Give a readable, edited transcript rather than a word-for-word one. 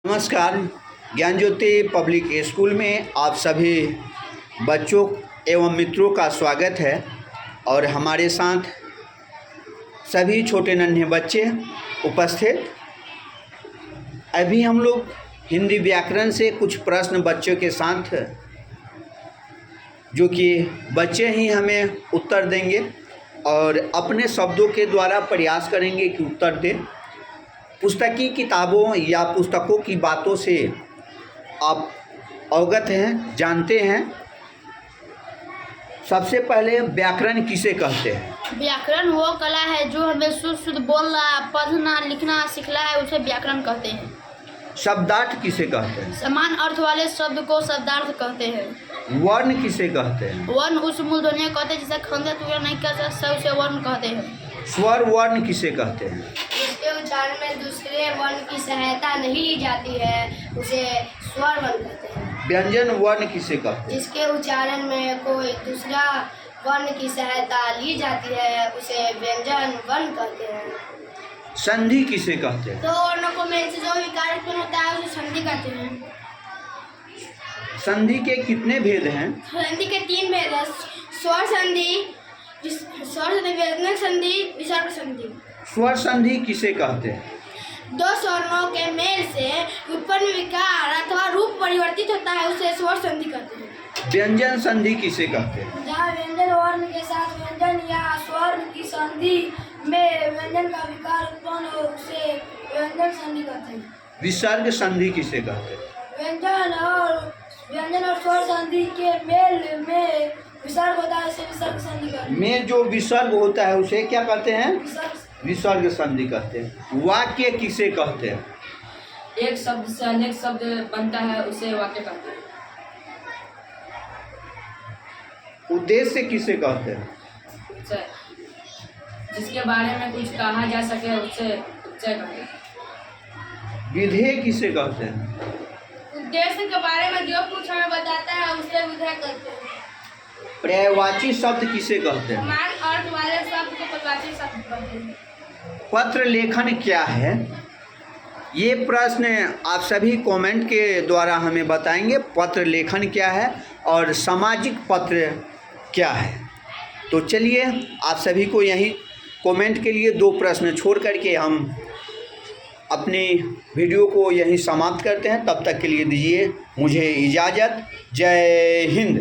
नमस्कार। ज्ञान ज्योति public school में आप सभी बच्चों एवं मित्रों का स्वागत है और हमारे साथ सभी छोटे नन्हे बच्चे उपस्थित। अभी हम लोग हिंदी व्याकरण से कुछ प्रश्न बच्चों के साथ जो कि बच्चे ही हमें उत्तर देंगे और अपने शब्दों के द्वारा प्रयास करेंगे कि उत्तर दें। पुस्तकीय किताबों या पुस्तकों की बातों से आप अवगत हैं, जानते हैं। सबसे पहले व्याकरण किसे कहते हैं? व्याकरण वो कला है जो हमें शुद्ध शुद्ध बोलना, पढ़ना, लिखना सिखला है, उसे व्याकरण कहते हैं। शब्दार्थ किसे कहते हैं? समान अर्थ वाले शब्द को शब्दार्थ कहते हैं। वर्ण किसे कहते हैं? वर्ण उस मूलध्वनि कहते हैं जिसे खंड टुकड़ा नहीं कर सकता, उसे वर्ण कहते हैं। स्वर वर्ण किसे कहते हैं? जिसके उच्चारण में दूसरे वर्ण की सहायता नहीं ली जाती है, उसे स्वर वर्ण कहते हैं। व्यंजन वर्ण किसे कहते हैं? जिसके उच्चारण में कोई दूसरा वर्ण की सहायता ली जाती है, उसे व्यंजन वर्ण कहते हैं। संधि किसे कहते हैं? दो वर्णों को मेल से जो विकार उत्पन्न होता है उसे संधि कहते हैं। संधि के कितने भेद हैं? संधि के 3 भेद हैं। स्वर संधि, व्यंजक संधि, विसर्ग संधि। स्वर संधि किसे कहते हैं? दो स्वरों के मेल से उत्पन्न विकार अथवा रूप परिवर्तित होता है, उसे स्वर संधि कहते हैं। व्यंजन संधि किसे कहते हैं? जहाँ व्यंजन वर्ण के साथ व्यंजन या स्वर की संधि में व्यंजन का विकार उत्पन्न हो, उसे व्यंजन संधि कहते हैं। विसर्ग संधि किसे कहते हैं? व्यंजन और स्वर संधि के मेल में विसर्ग होता है, उसे विसर्ग संधि कहते हैं। में जो विसर्ग होता है उसे क्या कहते हैं? विसर्ग। विसर्ग संधि कहते हैं। वाक्य किसे कहते हैं? एक शब्द से अनेक शब्द बनता है, उसे वाक्य कहते हैं। उद्देश्य किसे कहते हैं? जिसके बारे में कुछ कहा जा सके उसे उच्चय कहते हैं। विधेय किसे कहते हैं? उद्देश्य के बारे में जो कुछ हमें बताता है उसे विधेय कहते हैं। पर्यायवाची शब्द किसे कहते हैं? समान अर्थ वाले शब्द को पर्यायवाची शब्द कहते हैं। पत्र लेखन क्या है? ये प्रश्न आप सभी कमेंट के द्वारा हमें बताएंगे। पत्र लेखन क्या है और सामाजिक पत्र क्या है? तो चलिए आप सभी को यहीं कमेंट के लिए 2 प्रश्न छोड़ करके हम अपनी वीडियो को यहीं समाप्त करते हैं। तब तक के लिए दीजिए मुझे इजाज़त। जय हिंद।